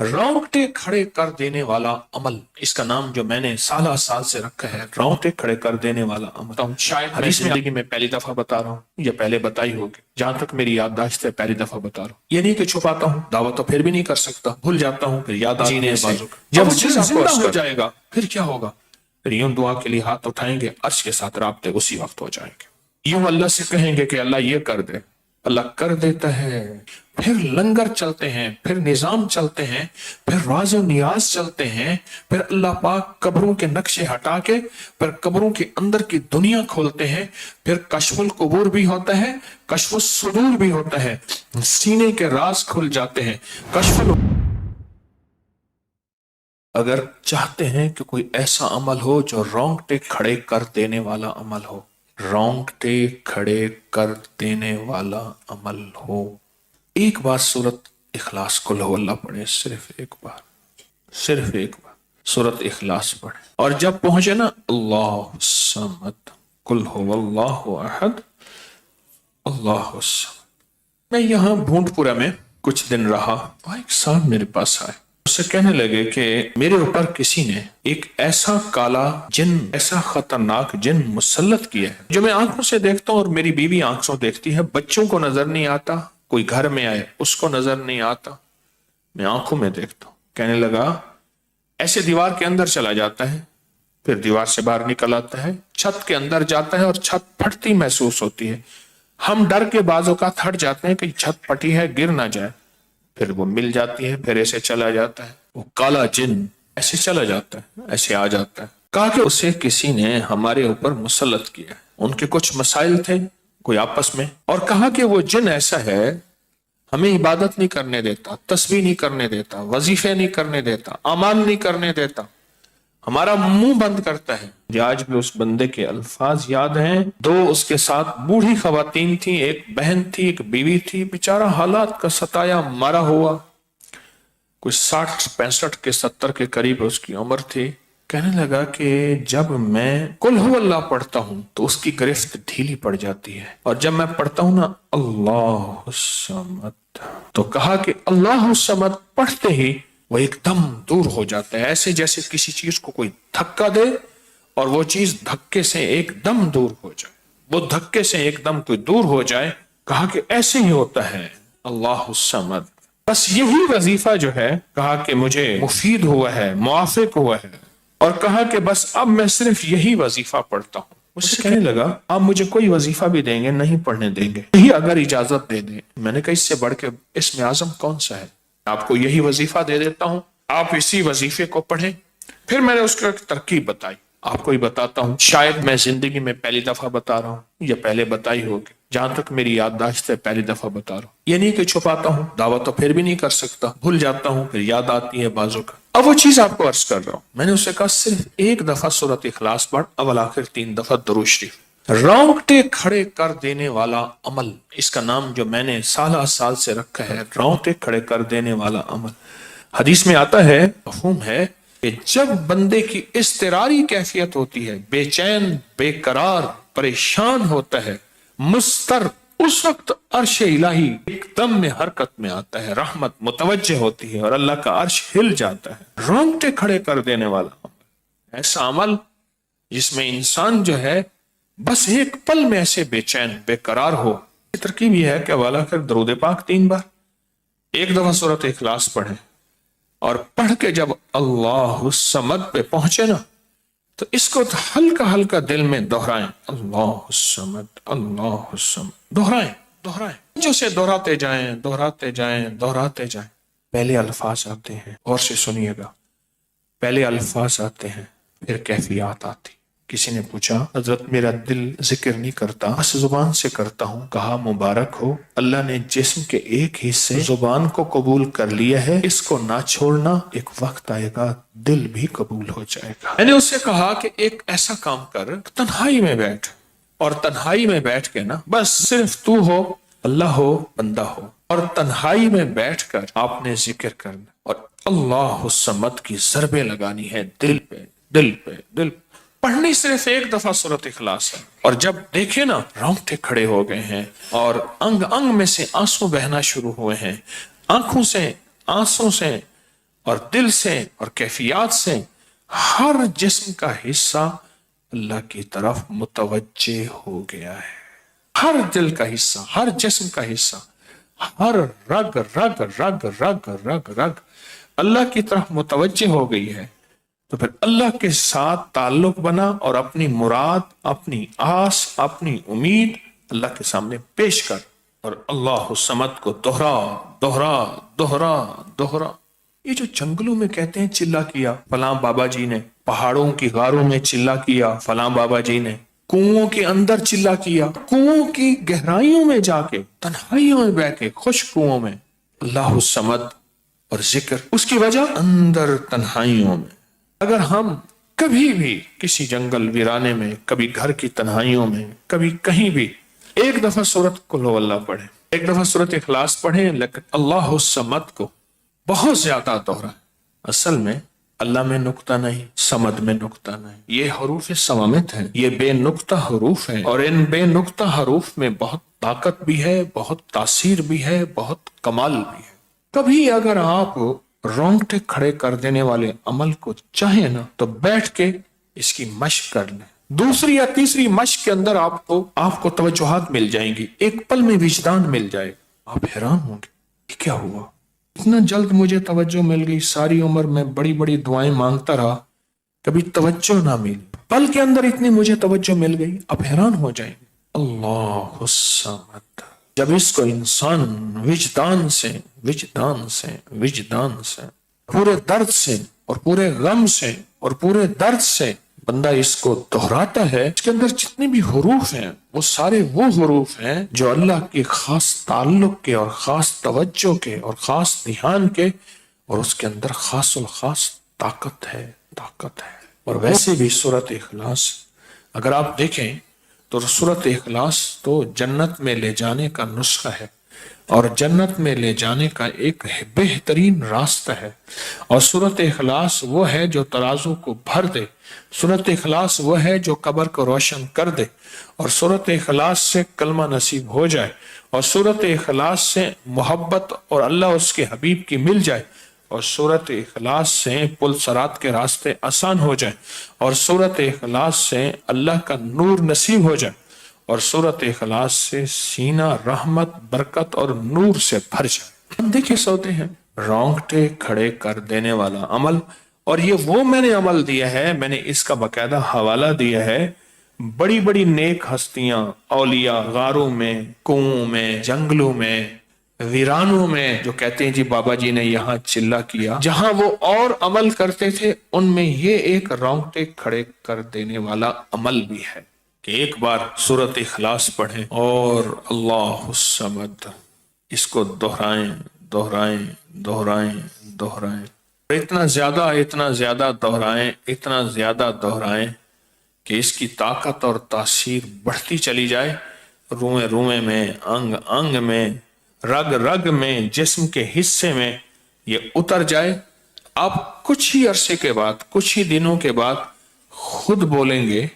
رونگٹے کھڑے کر دینے والا عمل، اس کا نام جو میں نے سالہ سال سے رکھا ہے، رونگٹے کھڑے کر دینے والا عمل۔ شاید حدیث میں زندگی میں پہلی دفعہ بتا رہا ہوں یا پہلے بتائی ہوگی، جہاں تک میری یادداشت ہے پہلی دفعہ بتا رہا ہوں۔ یہ نہیں کہ چھپاتا ہوں، دعویٰ تو پھر بھی نہیں کر سکتا، بھول جاتا ہوں، پھر یاد آتی ہے جب زندہ ہو جائے گا پھر کیا ہوگا؟ پھر یوں دعا کے لیے ہاتھ اٹھائیں گے، عرش کے ساتھ رابطے اسی وقت ہو جائیں گے۔ یوں اللہ سے کہیں گے کہ اللہ یہ کر دے، اللہ کر دیتا ہے۔ پھر لنگر چلتے ہیں، پھر نظام چلتے ہیں، پھر راز و نیاز چلتے ہیں، پھر اللہ پاک قبروں کے نقشے ہٹا کے پھر قبروں کے اندر کی دنیا کھولتے ہیں، پھر کشف القبور بھی ہوتا ہے، کشف الصدور بھی ہوتا ہے، سینے کے راز کھل جاتے ہیں، اگر چاہتے ہیں کہ کوئی ایسا عمل ہو جو رونگٹے کھڑے کر دینے والا عمل ہو، رونگٹے کھڑے کر دینے والا عمل ہو، ایک بار سورت اخلاص قل هو اللہ پڑھیں، صرف ایک بار سورت اخلاص پڑھیں، اور جب پہنچے نا اللہ الصمد قل هو اللہ احد اللہ الصمد۔ میں یہاں بھونڈ پورا میں کچھ دن رہا، ایک صاحب میرے پاس آئے، اس سے کہنے لگے کہ میرے اوپر کسی نے ایک ایسا کالا جن، ایسا خطرناک جن مسلط کیا ہے جو میں آنکھوں سے دیکھتا ہوں اور میری بیوی آنکھوں دیکھتی ہے، بچوں کو نظر نہیں آتا، کوئی گھر میں آئے اس کو نظر نہیں آتا، میں آنکھوں میں دیکھتا ہوں۔ کہنے لگا ایسے دیوار کے اندر چلا جاتا ہے، پھر دیوار سے باہر نکل آتا ہے، چھت کے اندر جاتا ہے اور چھت پھٹتی محسوس ہوتی ہے، ہم ڈر کے بعض اوقات ہٹ جاتے ہیں کہ چھت پھٹی ہے گر نہ جائے، پھر وہ مل جاتی ہے، پھر ایسے چلا جاتا ہے، وہ کالا جن ایسے چلا جاتا ہے، ایسے آ جاتا ہے۔ کہا کہ اسے کسی نے ہمارے اوپر مسلط کیا، ان کے کچھ مسائل تھے کوئی آپس میں، اور کہا کہ وہ جن ایسا ہے ہمیں عبادت نہیں کرنے دیتا، تسبیح نہیں کرنے دیتا، وظیفے نہیں کرنے دیتا، اعمال نہیں کرنے دیتا، ہمارا منہ بند کرتا ہے۔ مجھے آج بھی اس بندے کے الفاظ یاد ہیں، دو اس کے ساتھ بوڑھی خواتین تھیں، ایک بہن تھی ایک بیوی تھی، بیچارہ حالات کا ستایا مرا ہوا، کوئی 60 65 کے 70 کے قریب اس کی عمر تھی۔ کہنے لگا کہ جب میں قل هو اللہ پڑھتا ہوں تو اس کی گرفت ڈھیلی پڑ جاتی ہے، اور جب میں پڑھتا ہوں نا اللہ الصمد، تو کہا کہ اللہ الصمد پڑھتے ہی وہ ایک دم دور ہو جاتا ہے، ایسے جیسے کسی چیز کو کوئی دھکا دے اور وہ چیز دھکے سے ایک دم دور ہو جائے، وہ دھکے سے ایک دم کوئی دور ہو جائے۔ کہا کہ ایسے ہی ہوتا ہے اللہ الصمد، بس یہی وظیفہ جو ہے کہا کہ مجھے مفید ہوا ہے، موافق ہوا ہے، اور کہا کہ بس اب میں صرف یہی وظیفہ پڑھتا ہوں۔ اس سے کہنے لگا آپ مجھے کوئی وظیفہ بھی دیں گے نہیں پڑھنے دیں گے، یہی اگر اجازت دے دیں۔ میں نے کہا اس سے بڑھ کے اسم اعظم کون سا ہے، آپ کو یہی وظیفہ دے دیتا ہوں، آپ اسی وظیفے کو پڑھیں۔ پھر میں نے اس کو ایک ترکیب بتائی، آپ کو ہی بتاتا ہوں، شاید میں زندگی میں پہلی دفعہ بتا رہا ہوں یا پہلے بتائی ہوگی، جہاں تک میری یادداشت ہے پہلی دفعہ بتا رہا ہوں۔ یہ نہیں کہ چھپاتا ہوں، دعویٰ تو پھر بھی نہیں کر سکتا، بھول جاتا ہوں، پھر یاد آتی ہے بازوں کا۔ اب وہ چیز آپ کو عرض کر رہا ہوں، میں نے اسے کہا صرف ایک دفعہ سورۃ اخلاص پڑھ، اول آخر 3 دفعہ درود شریف۔ رونگٹے کھڑے کر دینے والا عمل، اس کا نام جو میں نے سالہ سال سے رکھا ہے، رونگٹے کھڑے کر دینے والا عمل۔ حدیث میں آتا ہے، مفہوم ہے کہ جب بندے کی اضطراری کیفیت ہوتی ہے، بے چین بے قرار پریشان ہوتا ہے، مضطر، اس وقت عرش الہی ایک دم میں حرکت میں آتا ہے، رحمت متوجہ ہوتی ہے اور اللہ کا عرش ہل جاتا ہے۔ رونگٹے کھڑے کر دینے والا عمل، ایسا عمل جس میں انسان جو ہے بس ایک پل میں ایسے بے چین بے قرار ہو۔ ترکیب یہ ہے کہ والا کر درود پاک 3 بار، ایک دفعہ سورۃ اخلاص پڑھیں، اور پڑھ کے جب اللہ الصمد پہ پہنچے نا تو اس کو ہلکا ہلکا دل میں دہرائیں، اللہ الصمد اللہ الصمد، دہرائیں جو سے دہراتے جائیں۔ پہلے الفاظ آتے ہیں، غور سے سنیے گا، پہلے الفاظ آتے ہیں پھر کیفیات آتی۔ کسی نے پوچھا حضرت میرا دل ذکر نہیں کرتا، بس زبان سے کرتا ہوں۔ کہا مبارک ہو، اللہ نے جسم کے ایک حصے زبان کو قبول کر لیا ہے، اس کو نہ چھوڑنا، ایک وقت آئے گا دل بھی قبول ہو جائے گا۔ میں نے اس سے کہا کہ ایک ایسا کام کر، تنہائی میں بیٹھ، اور تنہائی میں بیٹھ کے نا بس صرف تو ہو، اللہ ہو، بندہ ہو، اور تنہائی میں بیٹھ کر آپ نے ذکر کرنا اور اللہ الصمد کی ضربیں لگانی ہے دل پہ۔ پڑھنی صرف ایک دفعہ سورۃ اخلاص ہے، اور جب دیکھیں نا رونگٹے کھڑے ہو گئے ہیں اور انگ انگ میں سے آنسو بہنا شروع ہوئے ہیں، آنکھوں سے آنسوں سے اور دل سے اور کیفیات سے ہر جسم کا حصہ اللہ کی طرف متوجہ ہو گیا ہے. ہر دل کا حصہ، ہر جسم کا حصہ، ہر رگ رگ رگ رگ رگ رگ اللہ کی طرف متوجہ ہو گئی ہے. تو پھر اللہ کے ساتھ تعلق بنا اور اپنی مراد، اپنی آس، اپنی امید اللہ کے سامنے پیش کر اور اللہ الصمد کو دوہرا دوہرا دوہرا دوہرا. یہ جو جنگلوں میں کہتے ہیں چلا کیا فلاں بابا جی نے، پہاڑوں کی غاروں میں چلا کیا فلاں بابا جی نے، کنووں کے اندر چلا کیا، کنووں کی گہرائیوں میں جا کے، تنہائیوں میں بیٹھ کے، خشک کنووں میں اللہ الصمد اور ذکر. اس کی وجہ اندر تنہائیوں میں. اگر ہم کبھی بھی کسی جنگل ویرانے میں، کبھی گھر کی تنہائیوں میں، کبھی کہیں بھی ایک دفعہ سورت قل ہو اللہ پڑھیں، ایک دفعہ سورت اخلاص پڑھیں، لیکن اللہ الصمد کو بہت زیادہ دوہرا. اصل میں اللہ میں نقطہ نہیں، صمد میں نقطہ نہیں. یہ حروف صمامت ہیں، یہ بے نقطہ حروف ہیں، اور ان بے نقطہ حروف میں بہت طاقت بھی ہے، بہت تاثیر بھی ہے، بہت کمال بھی ہے. کبھی اگر آپ رونگٹے کھڑے کر دینے والے عمل کو چاہیں نا تو بیٹھ کے اس کی مشق کر لیں. دوسری یا تیسری مشق کے اندر آپ کو توجہات مل جائیں گی، ایک پل میں وجدان مل جائے گا. آپ حیران ہوں گے یہ کیا ہوا، اتنا جلد مجھے توجہ مل گئی. ساری عمر میں بڑی بڑی دعائیں مانگتا رہا، کبھی توجہ نہ ملی، پل کے اندر اتنی مجھے توجہ مل گئی. آپ حیران ہو جائیں گے. اللہ الصمد. جب اس کو انسان وجدان سے وجدان سے وجدان سے پورے درد سے اور پورے غم سے اور پورے درد سے بندہ اس کو دہراتا ہے، اس کے اندر جتنے بھی حروف ہیں وہ سارے وہ حروف ہیں جو اللہ کے خاص تعلق کے اور خاص توجہ کے اور خاص دھیان کے، اور اس کے اندر خاص الخاص طاقت ہے، طاقت ہے. اور ویسے بھی سورت اخلاص اگر آپ دیکھیں تو سورت اخلاص تو جنت میں لے جانے کا نسخہ ہے، اور جنت میں لے جانے کا ایک بہترین راستہ ہے. اور سورت اخلاص وہ ہے جو ترازو کو بھر دے، سورت اخلاص وہ ہے جو قبر کو روشن کر دے، اور سورت اخلاص سے کلمہ نصیب ہو جائے، اور سورت اخلاص سے محبت اور اللہ اس کے حبیب کی مل جائے، اور سورت اخلاص سے پل صراط کے راستے آسان ہو جائیں، اور سورت اخلاص سے اللہ کا نور نصیب ہو جائے، اور سورت اخلاص سے سینہ رحمت برکت اور نور سے بھر جائے. ہم دیکھیں سوتے ہیں رونگٹے کھڑے کر دینے والا عمل، اور یہ وہ میں نے عمل دیا ہے، میں نے اس کا باقاعدہ حوالہ دیا ہے. بڑی بڑی نیک ہستیاں، اولیاء غاروں میں، کنووں میں، جنگلوں میں، ویرانوں میں، جو کہتے ہیں جی بابا جی نے یہاں چلا کیا، جہاں وہ اور عمل کرتے تھے ان میں یہ ایک رونگٹے کھڑے کر دینے والا عمل بھی ہے کہ ایک بار سورت اخلاص پڑھیں اور اللہ الصمد اس کو دہرائیں دہرائیں دہرائیں دہرائیں، اتنا زیادہ دہرائیں، اتنا زیادہ دہرائیں کہ اس کی طاقت اور تاثیر بڑھتی چلی جائے، روئیں روئیں میں، انگ انگ میں، رگ رگ میں، جسم کے حصے میں یہ اتر جائے. آپ کچھ ہی عرصے کے بعد، کچھ ہی دنوں کے بعد خود بولیں گے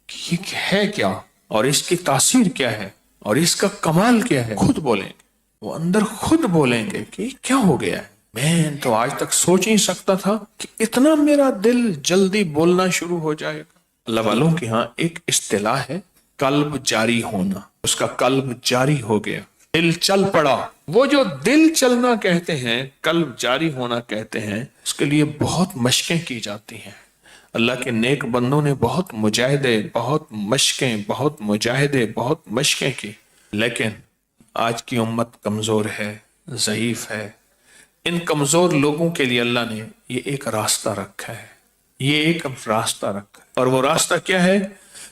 کہ یہ ہے کیا، اور اس کی تاثیر کیا ہے، اور اس کا کمال کیا ہے. خود بولیں گے، وہ اندر خود بولیں گے کہ یہ کیا ہو گیا ہے. میں تو آج تک سوچ نہیں سکتا تھا کہ اتنا میرا دل جلدی بولنا شروع ہو جائے گا. اللہ والوں کے ہاں ایک اصطلاح ہے قلب جاری ہونا. اس کا قلب جاری ہو گیا، دل چل پڑا. وہ جو دل چلنا کہتے ہیں، قلب جاری ہونا کہتے ہیں، اس کے لیے بہت مشقیں کی جاتی ہیں. اللہ کے نیک بندوں نے بہت مجاہدے، بہت مشقیں، بہت مجاہدے، بہت مشقیں کی. لیکن آج کی امت کمزور ہے، ضعیف ہے. ان کمزور لوگوں کے لیے اللہ نے یہ ایک راستہ رکھا ہے، یہ ایک راستہ رکھا ہے. اور وہ راستہ کیا ہے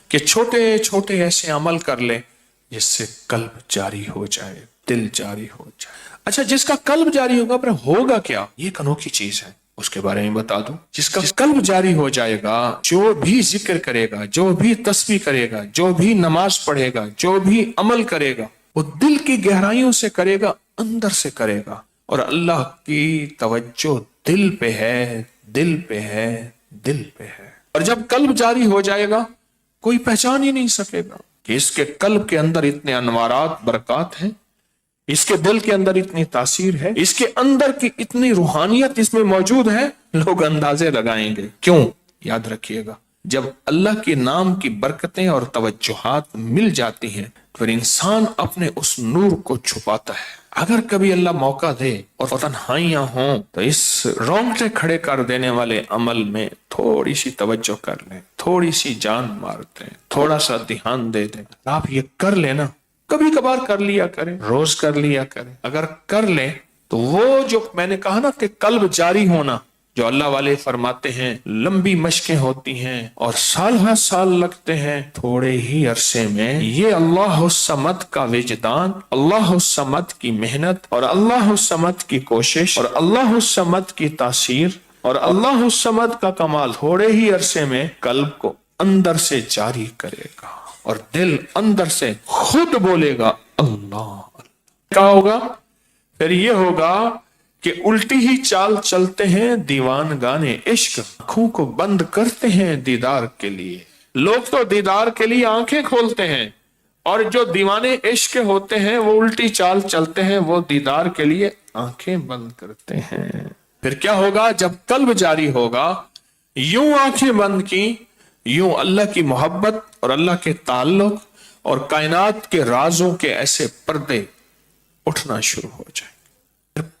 کہ چھوٹے چھوٹے ایسے عمل کر لیں جس سے قلب جاری ہو جائے، دل جاری ہو جائے. اچھا، جس کا قلب جاری ہوگا پھر ہوگا کیا؟ یہ ایک انوکھی چیز ہے، اس کے بارے میں بتا دوں. جس کا قلب جاری ہو جائے گا، جو بھی ذکر کرے گا، جو بھی تسبیح کرے گا، جو بھی نماز پڑھے گا، جو بھی عمل کرے گا، وہ دل کی گہرائیوں سے کرے گا، اندر سے کرے گا. اور اللہ کی توجہ دل پہ ہے، دل پہ ہے، دل پہ ہے. اور جب قلب جاری ہو جائے گا کوئی پہچان ہی نہیں سکے گا کہ اس کے قلب کے اندر اتنے انوارات برکات ہیں، اس کے دل کے اندر اتنی تاثیر ہے، اس کے اندر کی اتنی روحانیت اس میں موجود ہے، لوگ اندازے لگائیں گے کیوں؟ یاد رکھیے گا، جب اللہ کے نام کی برکتیں اور توجہات مل جاتی ہیں پھر انسان اپنے اس نور کو چھپاتا ہے۔ اگر کبھی اللہ موقع دے اور تنہائیاں ہوں تو اس رونگٹے کھڑے کر دینے والے عمل میں تھوڑی سی توجہ کر لیں، تھوڑی سی جان مار دیں، تھوڑا سا دھیان دے دیں۔ آپ یہ کر لیں نا، کبھی کبھار کر لیا کریں، روز کر لیا کریں۔ اگر کر لیں تو وہ جو میں نے کہا نا کہ قلب جاری ہونا، جو اللہ والے فرماتے ہیں لمبی مشقیں ہوتی ہیں اور سال ہر سال لگتے ہیں، تھوڑے ہی عرصے میں یہ اللہ الصمد کا وجدان، اللہ الصمد کی محنت اور اللہ الصمد کی کوشش اور اللہ الصمد کی تاثیر اور اللہ الصمد کا کمال تھوڑے ہی عرصے میں قلب کو اندر سے جاری کرے گا اور دل اندر سے خود بولے گا اللہ۔ کیا ہوگا؟ پھر یہ ہوگا کہ الٹی ہی چال چلتے ہیں دیوان گانے عشق، آنکھوں کو بند کرتے ہیں دیدار کے لیے۔ لوگ تو دیدار کے لیے آنکھیں کھولتے ہیں اور جو دیوانے عشق ہوتے ہیں وہ الٹی چال چلتے ہیں، وہ دیدار کے لیے آنکھیں بند کرتے ہیں۔ پھر کیا ہوگا؟ جب قلب جاری ہوگا، یوں آنکھیں بند کی، یوں اللہ کی محبت اور اللہ کے تعلق اور کائنات کے رازوں کے ایسے پردے اٹھنا شروع ہو جائیں،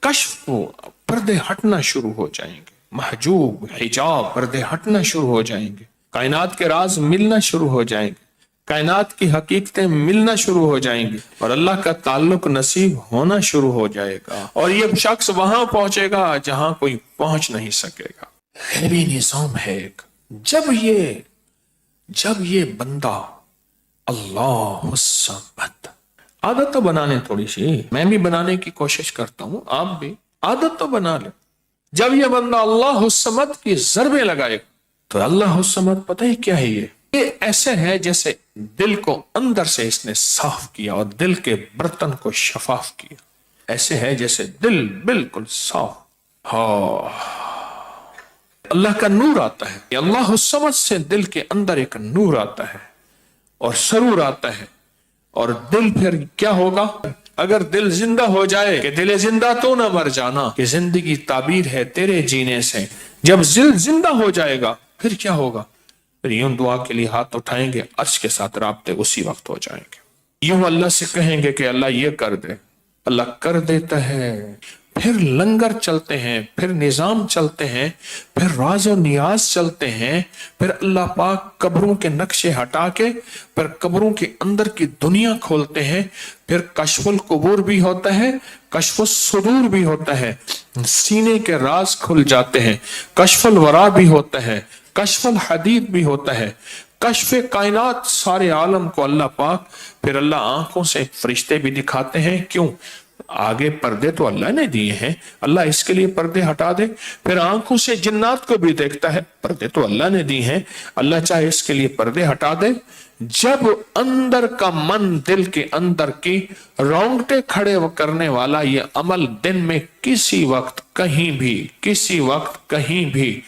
کشف و پردے ہٹنا شروع ہو جائیں گے، محجوب حجاب پردے ہٹنا شروع ہو جائیں گے، کائنات کے راز ملنا شروع ہو جائیں گے، کائنات کی حقیقتیں ملنا شروع ہو جائیں گی اور اللہ کا تعلق نصیب ہونا شروع ہو جائے گا، اور یہ شخص وہاں پہنچے گا جہاں کوئی پہنچ نہیں سکے گا۔ غیبی نظام ہے ایک، جب یہ بندہ اللہ الصمد، عادت تو بنانے تھوڑی سی، میں بھی بنانے کی کوشش کرتا ہوں، آپ بھی عادت تو بنا لیں۔ جب یہ بندہ اللہ الصمد کی ضربیں لگائے تو اللہ الصمد پتہ ہی کیا ہے، یہ ایسے ہے جیسے دل کو اندر سے اس نے صاف کیا اور دل کے برتن کو شفاف کیا، ایسے ہے جیسے دل بالکل صاف۔ ہاں، اللہ کا نور آتا ہے، اللہ الصمد سے دل کے اندر ایک نور آتا ہے اور سرور آتا ہے، اور دل پھر کیا ہوگا؟ اگر دل زندہ ہو جائے کہ دل زندہ تو نہ مر جانا، کہ زندگی تعبیر ہے تیرے جینے سے، جب دل زندہ ہو جائے گا پھر کیا ہوگا؟ پھر یوں دعا کے لیے ہاتھ اٹھائیں گے، عرش کے ساتھ رابطے اسی وقت ہو جائیں گے، یوں اللہ سے کہیں گے کہ اللہ یہ کر دے، اللہ کر دیتا ہے۔ پھر لنگر چلتے ہیں، پھر نظام چلتے ہیں، پھر راز و نیاز چلتے ہیں، پھر اللہ پاک قبروں کے نقشے ہٹا کے پھر قبروں کے اندر کی دنیا کھولتے ہیں، پھر کشف القبور بھی ہوتا ہے، کشف الصدور بھی ہوتا ہے، سینے کے راز کھل جاتے ہیں، کشف الورا بھی ہوتا ہے، کشف الحدید بھی ہوتا ہے، کشف کائنات سارے عالم کو اللہ پاک پھر اللہ آنکھوں سے فرشتے بھی دکھاتے ہیں۔ کیوں؟ آگے پردے تو اللہ نے دیے ہیں، اللہ اس کے لیے پردے ہٹا دے، پھر آنکھوں سے جنات کو بھی دیکھتا ہے، پردے تو اللہ نے دی ہیں، اللہ چاہے اس کے لیے پردے ہٹا دے۔ جب اندر کا من، دل کے اندر کی رونگٹے کھڑے کرنے والا یہ عمل دن میں کسی وقت کہیں بھی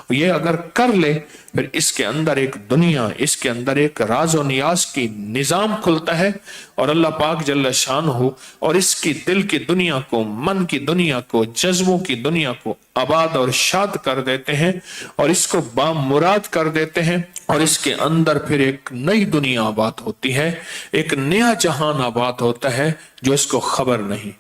یہ اگر کر لے، پھر اس کے اندر ایک دنیا، اس کے اندر ایک راز و نیاز کی نظام کھلتا ہے، اور اللہ پاک جل شانہ اور اس کی دل کی دنیا کو، من کی دنیا کو، جذبوں کی دنیا کو آباد اور شاد کر دیتے ہیں اور اس کو بامراد کر دیتے ہیں، اور اس کے اندر پھر ایک نئی دنیا آباد ہوتی ہے، ایک نیا جہان آباد ہوتا ہے جو اس کو خبر نہیں۔